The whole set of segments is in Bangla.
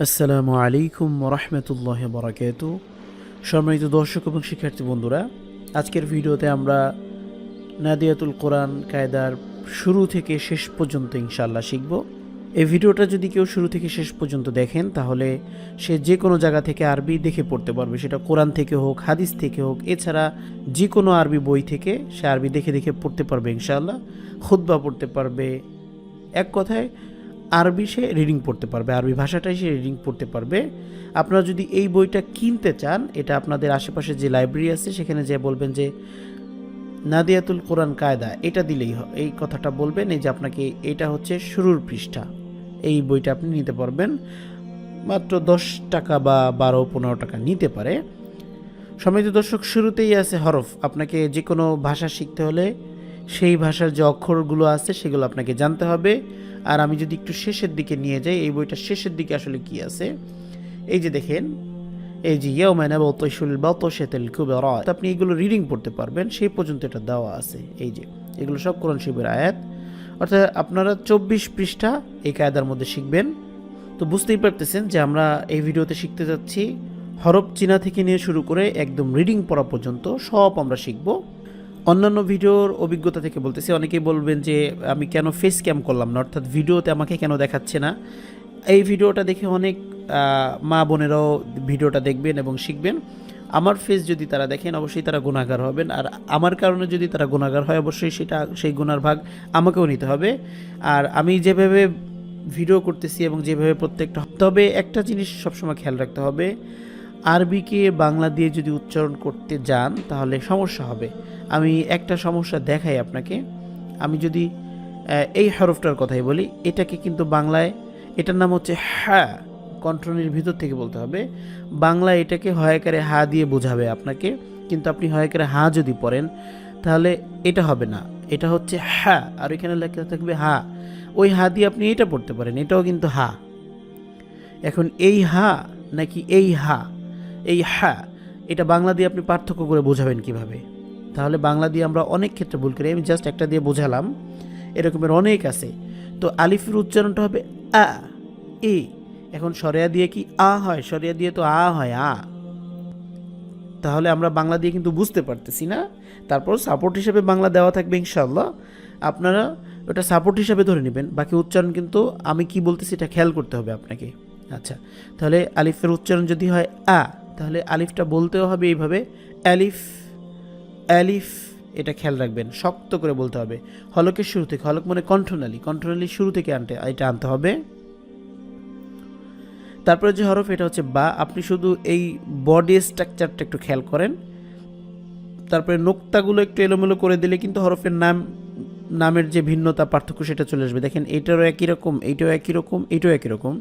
আসসালামু আলাইকুম রহমতুল্লাহ বরাকাতু। সম্মানিত দর্শক এবং শিক্ষার্থী বন্ধুরা, আজকের ভিডিওতে আমরা নাদিয়াতুল কোরআন কায়দার শুরু থেকে শেষ পর্যন্ত ইনশাআল্লাহ শিখব। এই ভিডিওটা যদি কেউ শুরু থেকে শেষ পর্যন্ত দেখেন তাহলে সে যে কোনো জায়গা থেকে আরবি দেখে পড়তে পারবে, সেটা কোরআন থেকে হোক, হাদিস থেকে হোক, এছাড়া যে কোনো আরবি বই থেকে সে আরবি দেখে দেখে পড়তে পারবে ইনশাআল্লাহ। খুতবা পড়তে পারবে, এক কথায় আরবি সে রিডিং পড়তে পারবে, আরবি ভাষাটাই সে রিডিং পড়তে পারবে। আপনারা যদি এই বইটা কিনতে চান, এটা আপনাদের আশেপাশে যে লাইব্রেরি আছে সেখানে যে বলবেন যে নাদিয়াতুল কোরআন কায়দা, এটা দিলেই এই কথাটা বলবেন, এই যে আপনাকে এটা হচ্ছে শুরুর পৃষ্ঠা, এই বইটা আপনি নিতে পারবেন। মাত্র 10 টাকা বা 12-15 টাকা নিতে পারে। সম্মানিত দর্শক, শুরুতেই আছে হরফ। আপনাকে যে কোনো ভাষা শিখতে হলে সেই ভাষার যে অক্ষরগুলো আছে সেগুলো আপনাকে জানতে হবে। আর আমি যদি একটু শেষের দিকে নিয়ে যাই, এই বইটার শেষের দিকে আসলে কি আছে, এই যে দেখেন, এই যে ইয়াউমানা বাতাশুল বাতাশাতুল কুবরা, আপনি এগুলো রিডিং পড়তে পারবেন, সেই পর্যন্ত এটা দেওয়া আছে। এই যে এগুলো সব কোরআন শরীফের আয়াত, অর্থাৎ আপনারা 24 পৃষ্ঠা এই কায়দার মধ্যে শিখবেন। তো বুঝতেই পারতেছেন যে আমরা এই ভিডিওতে শিখতে যাচ্ছি হরফ চিনা থেকে নিয়ে শুরু করে একদম রিডিং পড়া পর্যন্ত সব আমরা শিখব। অন্যান্য ভিডিওর অভিজ্ঞতা থেকে বলতেছি, অনেকেই বলবেন যে আমি কেন ফেস ক্যাম করলাম না, অর্থাৎ ভিডিওতে আমাকে কেন দেখাচ্ছে না। এই ভিডিওটা দেখে অনেক মা বোনেরাও ভিডিওটা দেখবেন এবং শিখবেন। আমার ফেস যদি তারা দেখেন অবশ্যই তারা গুনাহগার হবেন, আর আমার কারণে যদি তারা গুনাহগার হয় অবশ্যই সেই গুনার ভাগ আমাকেও নিতে হবে। আর আমি যেভাবে ভিডিও করতেছি এবং যেভাবে প্রত্যেকটা, তবে একটা জিনিস সবসময় খেয়াল রাখতে হবে, আরবিকে বাংলা দিয়ে যদি উচ্চারণ করতে যান তাহলে সমস্যা হবে। আমি একটা সমস্যা দেখাই আপনাকে। আমি যদি এই হরফটার কথাই বলি, এটাকে কিন্তু বাংলায় এটার নাম হচ্ছে হা, কণ্ঠনীর ভিতর থেকে বলতে হবে। বাংলা এটাকে হয়াকারে হা দিয়ে বোঝাবে আপনাকে, কিন্তু আপনি হয়াকারে হা যদি পড়েন তাহলে এটা হবে না, এটা হচ্ছে হা, আর এখানে লেখা থাকবে হা। ওই হা দিয়ে আপনি এটা পড়তে পারেন, এটাও কিন্তু হা। এখন এই হা নাকি এই হা, এই হা, এটা বাংলা দিয়ে আপনি পার্থক্য করে বোঝাবেন কিভাবে? তাহলে বাংলা দিয়ে আমরা অনেক ক্ষেত্রে ভুল করি, আমি জাস্ট একটা দিয়ে বোঝালাম, এরকমের অনেক আছে। তো আলিফের উচ্চারণটা হবে আ, এ। এখন সরিয়া দিয়ে কি আ হয়? সরিয়া দিয়ে তো আ হয়, আ। তাহলে আমরা বাংলা দিয়ে কিন্তু বুঝতে পারতেছি না। তারপর সাপোর্ট হিসেবে বাংলা দেওয়া থাকবে ইনশাআল্লাহ, আপনারা ওটা সাপোর্ট হিসেবে ধরে নেবেন। বাকি উচ্চারণ কিন্তু আমি কি বলতেছি এটা খেয়াল করতে হবে আপনাকে। আচ্ছা, তাহলে আলিফের উচ্চারণ যদি হয় আ, তাহলে আলিফটা বলতেও হবে এইভাবে, আলিফ, আলিফ। এটা খেয়াল রাখবেন, শক্ত করে বলতে হবে। হলকের শুরু থেকে, হলক মানে কণ্ঠনালী, কণ্ঠনালীর শুরু থেকে এটা আনতে হবে। তারপরে যে হরফ, এটা হচ্ছে বা। আপনি শুধু এই বডি স্ট্রাকচারটা একটু খেয়াল করেন, তারপরে নোক্তাগুলো একটু এলোমেলো করে দিলে কিন্তু হরফের নামের যে ভিন্নতা, পার্থক্য সেটা চলে আসবে। দেখেন এটারও একই রকম, এইটাও একই রকম, এইটাও একই রকম,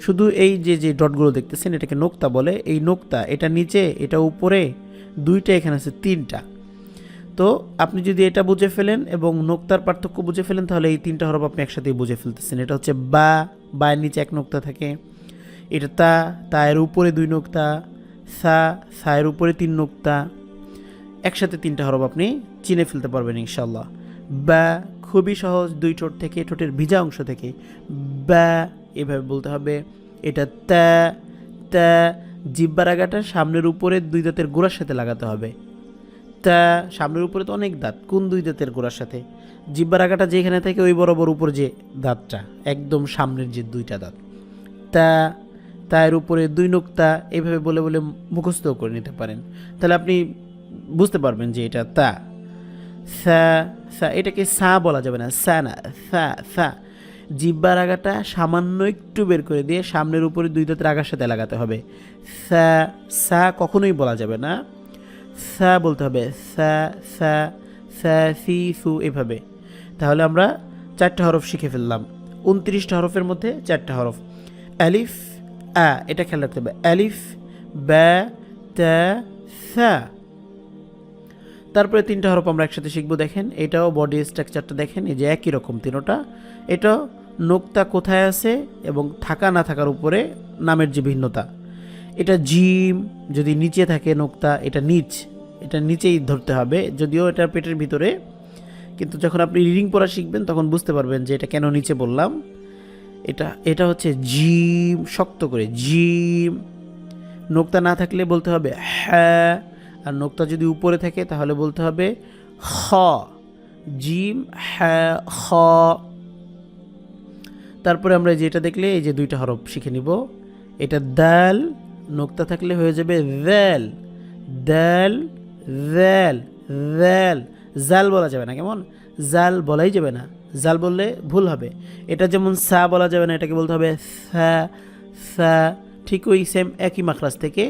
শুধু এই যে ডটগুলো দেখতেছেন এটাকে নোক্তা বলে। এই নোক্তা, এটা নিচে, এটা উপরে, দুইটা এখানে আছে, তিনটা। তো আপনি যদি এটা বুঝে ফেলেন এবং নোক্তার পার্থক্য বুঝে ফেলেন তাহলে এই তিনটা হরফ আপনি একসাথেই বুঝে ফেলতেছেন। এটা হচ্ছে বা, বায়ের নিচে এক নোক্তা থাকে। এটা তা, তায়ের উপরে 2 নোক্তা, সা, সায়ের উপরে 3 নোক্তা। একসাথে 3টা হরফ আপনি চিনে ফেলতে পারবেন ইনশাল্লাহ। বা, খুবই সহজ, 2 ঠোঁট থেকে, ঠোঁটের ভিজা অংশ থেকে বা এভাবে বলতে হবে। এটা তা, তা, জিহ্বার আগাটা সামনের উপরে 2 দাঁতের গোড়ার সাথে লাগাতে হবে। তা, সামনের উপরে তো অনেক দাঁত, কোন 2 দাঁতের গোড়ার সাথে? জিহ্বার আগাটা যেখানে থাকে ওই বরাবর উপরে যে দাঁতটা, একদম সামনের যে 2টা দাঁত। তা, তায়ের উপরে 2 নোক্তা, এইভাবে বলে বলে মুখস্থ করে নিতে পারেন, তাহলে আপনি বুঝতে পারবেন যে এটা তা। সা, সা, এটাকে সা বলা যাবে না, সা না, সা, সা। জিহ্বার আগাটা সামান্য একটু বের করে দিয়ে সামনের উপরে 2 দাঁতের আগার সাথে লাগাতে হবে। সা, সা কখনোই বলা যাবে না, সা বলতে হবে, সা, সা, সা, সি, সু, এভাবে। তাহলে আমরা 4টা হরফ শিখে ফেললাম। 29টা হরফের মধ্যে 4টা হরফ। আলিফ, আ, এটা খেয়াল রাখতে হবে, আলিফ, বা, তা, সা। তারপরে 3টা হরফ আমরা একসাথে শিখবো। দেখেন এটাও বডি স্ট্রাকচারটা দেখেন, এই যে একই রকম 3টা। এটা নোক্তা কোথায় আছে এবং থাকা না থাকার উপরে নামের যে ভিন্নতা। এটা জিম যদি নিচে থাকে নোক্তা, এটা এটা নিচেই ধরতে হবে, যদিও এটা পেটের ভিতরে, কিন্তু যখন আপনি রিডিং পড়া শিখবেন তখন বুঝতে পারবেন যে এটা কেন নিচে বললাম। এটা এটা হচ্ছে জিম, শক্ত করে জিম। নোক্তা না থাকলে বলতে হবে হ্যাঁ, আর নোক্তা যদি উপরে থাকে তাহলে বলতে হবে খ। জিম হ্যাঁ খ। তারপরে আমরা যেটা দেখলে এই যে দুইটা হরফ শিখে নিব। এটা দাল, নোক্তা থাকলে হয়ে যাবে দ্যাল, দাল দ্যাল দ্যাল। জাল বলা যাবে না, কেমন? জাল বলাই যাবে না, জাল বললে ভুল হবে। এটা যেমন সা বলা যাবে না, এটাকে বলতে হবে সা সা। ঠিক ওই সেম একই মাখরাজ থেকে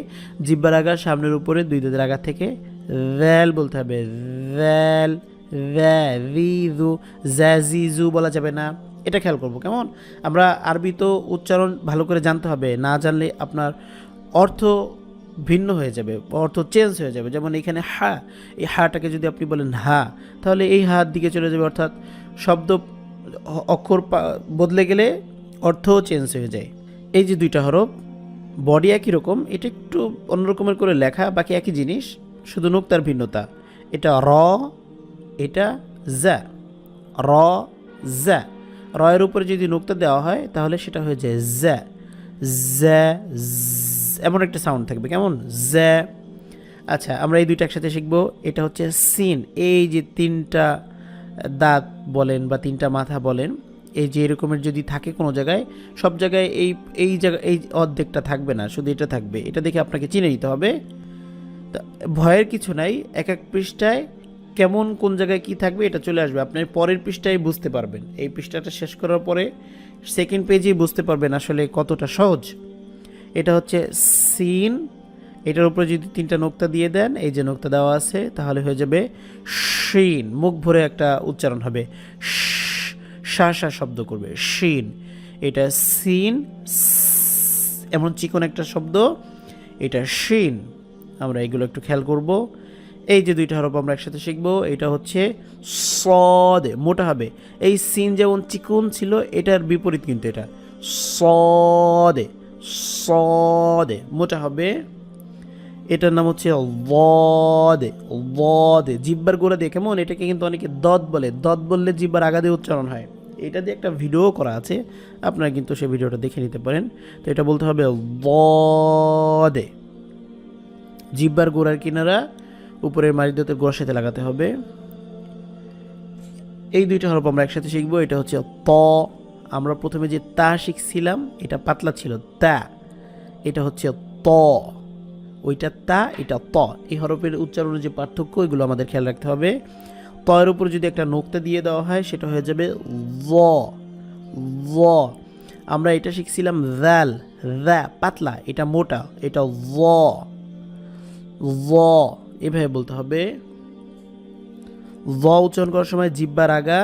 জিব্বার আগার সামনের উপরে দুই দাঁতের আগার থেকে দ্যাল বলতে হবে, দ্যাল রিজু। জ্যাজিজু বলা যাবে না, এটা খেয়াল করবো, কেমন? আমরা আরবি তো উচ্চারণ ভালো করে জানতে হবে, না জানলে আপনার অর্থ ভিন্ন হয়ে যাবে, অর্থ চেঞ্জ হয়ে যাবে। যেমন এখানে হা, এই হাটাকে যদি আপনি বলেন হা, তাহলে এই হাত দিকে চলে যাবে, অর্থাৎ শব্দ অক্ষর বদলে গেলে অর্থও চেঞ্জ হয়ে যায়। এই যে দুইটা হরফ, বডি একই রকম, এটা একটু অন্যরকমের করে লেখা, বাকি একই জিনিস, শুধু নোক্তার ভিন্নতা। এটা র, এটা জা, র জা। রয়ের উপরে যদি নোক্তা দেওয়া হয় তাহলে সেটা হয়ে যায় জ্যা, জ্যা, এমন একটা সাউন্ড থাকবে, কেমন? জ্যা। আচ্ছা, আমরা এই দুইটা একসাথে শিখবো। এটা হচ্ছে সিন। এই যে তিনটা দাঁত বলেন বা তিনটা মাথা বলেন, এই যে এরকমের যদি থাকে কোনো জায়গায়, সব জায়গায় এই এই জায়গায় এই অর্ধেকটা থাকবে না, শুধু এটা থাকবে। এটা দেখে আপনাকে চিনে নিতে হবে। ভয়ের কিছু নাই, এক এক পৃষ্ঠায় কেমন কোন জায়গায় কি থাকবে এটা চলে আসবে, আপনার পরের পৃষ্ঠায় বুঝতে পারবেন। এই পৃষ্ঠাটা শেষ করার পরে সেকেন্ড পেজেই বুঝতে পারবেন আসলে কতটা সহজ। এটা হচ্ছে সিন, এটার উপরে যদি তিনটা নোক্তা দিয়ে দেন, এই যে নোক্তা দেওয়া আছে, তাহলে হয়ে যাবে শিন। মুখ ভরে একটা উচ্চারণ হবে, শা শা শব্দ করবে, শিন। এটা সিন, এমন চিকন একটা শব্দ, এটা শিন। আমরা এগুলো একটু খেয়াল করব। এই যে দুইটা হরফ আমরা একসাথে শিখবো। এটা হচ্ছে সদ, মোটা হবে। এই সিন যেমন চিকন ছিল, এটার বিপরীত কিন্তু এটা সদে, সদে মোটা হবে। এটার নাম হচ্ছে ওয়াদে, ওয়াদে। জিব্বার গোড়া দিয়ে, কেমন? এটাকে কিন্তু অনেকে দদ বলে, দদ বললে জিব্বার আগা দিয়ে উচ্চারণ হয়। এটা দিয়ে একটা ভিডিও করা আছে, আপনারা কিন্তু সেই ভিডিওটা দেখে নিতে পারেন। তো এটা বলতে হবে ওয়াদে। জিব্বার গোড়ার কিনারা উপরের মারি দাঁতের গোড়ার সাথে লাগাতে হবে। এই দুইটা হরফ আমরা একসাথে শিখবো। এটা হচ্ছে ত। আমরা প্রথমে যে তা শিখছিলাম, এটা পাতলা ছিল, তা। এটা হচ্ছে ত, ওইটা তা, এটা ত। এই হরফের উচ্চারণের যে পার্থক্য, এগুলো আমাদের খেয়াল রাখতে হবে। ত এর উপর যদি একটা নোক্তা দিয়ে দেওয়া হয়, সেটা হয়ে যাবে য, য। আমরা এটা শিখছিলাম জাল, দা পাতলা, এটা মোটা, এটা য, য। এভাবে বলতে হবে। য উচ্চারণ করার সময় জিব্বার আগা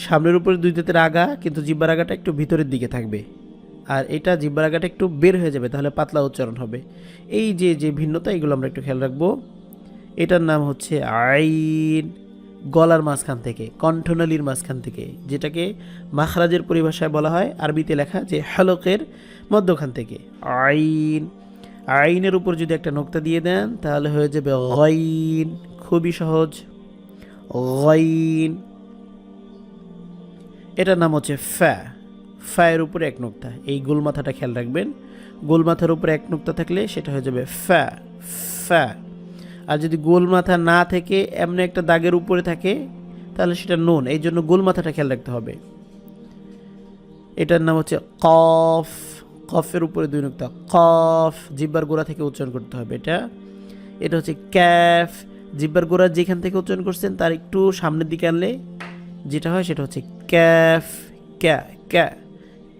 সামনের উপরে দুই দাঁতের আগা, কিন্তু জিব্বার আগাটা একটু ভিতরের দিকে থাকবে, আর এটা জিব্বার আগাটা একটু বের হয়ে যাবে, তাহলে পাতলা উচ্চারণ হবে। এই যে যে ভিন্নতা, এগুলো আমরা একটু খেয়াল রাখবো। এটার নাম হচ্ছে আইন, গলার মাঝখান থেকে, কণ্ঠনালীর মাঝখান থেকে, যেটাকে মাখরাজের পরিভাষায় বলা হয়, আরবিতে লেখা যে হলকের মধ্যখান থেকে। আইন, আইনের উপর যদি একটা নোক্তা দিয়ে দেন, তাহলে হয়ে যাবে গাইন। খুবই সহজ, গাইন। এটার নাম হচ্ছে ফা, ফায়ের উপরে এক নোক্তা। এই গোল মাথাটা খেয়াল রাখবেন, গোল মাথার উপরে এক নোক্তা থাকলে সেটা হয়ে যাবে ফা, ফা। আর যদি গোল মাথা না থেকে এমনি একটা দাগের উপরে থাকে, তাহলে সেটা নুন। এই জন্য গোল মাথাটা খেয়াল রাখতে হবে। এটার নাম হচ্ছে কফ, কফের উপরে দুই নোক্তা, কফ। জিব্বার গোড়া থেকে উচ্চারণ করতে হবে এটা। এটা হচ্ছে ক্যাফ, জিব্বার গোড়া যেখান থেকে উচ্চারণ করছেন তার একটু সামনের দিকে আনলে যেটা হয় সেটা হচ্ছে ক্যাফ, ক্যা ক্যা,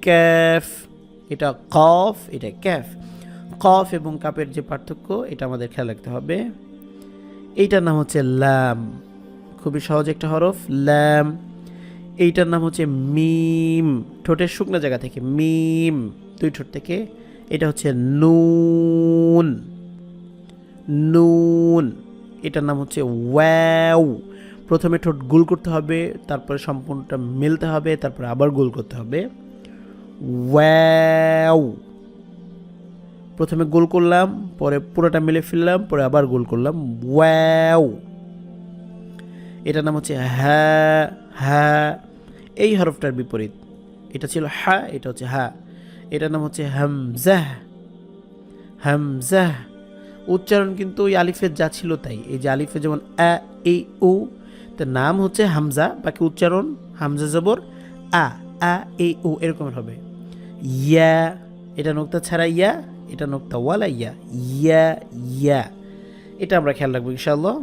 ক্যাফ। এটা কফ, এটা ক্যাফ। কফ এবং কাপের যে পার্থক্য, এটা আমাদের খেয়াল রাখতে হবে। এইটার নাম হচ্ছে ল্যাম, খুবই সহজ একটা হরফ, ল্যাম। এইটার নাম হচ্ছে মিম, ঠোঁটের শুকনো জায়গা থেকে, মিম, দুই ঠোঁট থেকে। এটা হচ্ছে নুন, নুন। এটার নাম হচ্ছে ওয়াও। প্রথমে ঠোঁট গোল করতে হবে, তারপরে সম্পূর্ণটা মেলতে হবে, তারপরে আবার গোল করতে হবে। ওয়াও, প্রথমে গোল করলাম, পরে পুরোটা মেলে ফেললাম, পরে আবার গোল করলাম, ওয়াও। এটার নাম হচ্ছে হ্যাঁ, হ্যাঁ। এই হরফটার বিপরীত, এটা ছিল হা, এটা হচ্ছে হা। এটার নাম হচ্ছে হামজাহ। হামজাহ উচ্চারণ কিন্তু ওই আলিফের যা ছিল তাই। এই যে আলিফে যেমন আ ই উ, তার নাম হচ্ছে হামজা, বাকি উচ্চারণ হামজা জবর আ, আ ই উ এরকম হবে। ইয়া, এটা নোক্তা ছাড়া ইয়া, এটা নোক্তা ওয়ালা ইয়া, ইয়া ইয়া। এটা আমরা খেয়াল রাখবো ইনশাআল্লাহ।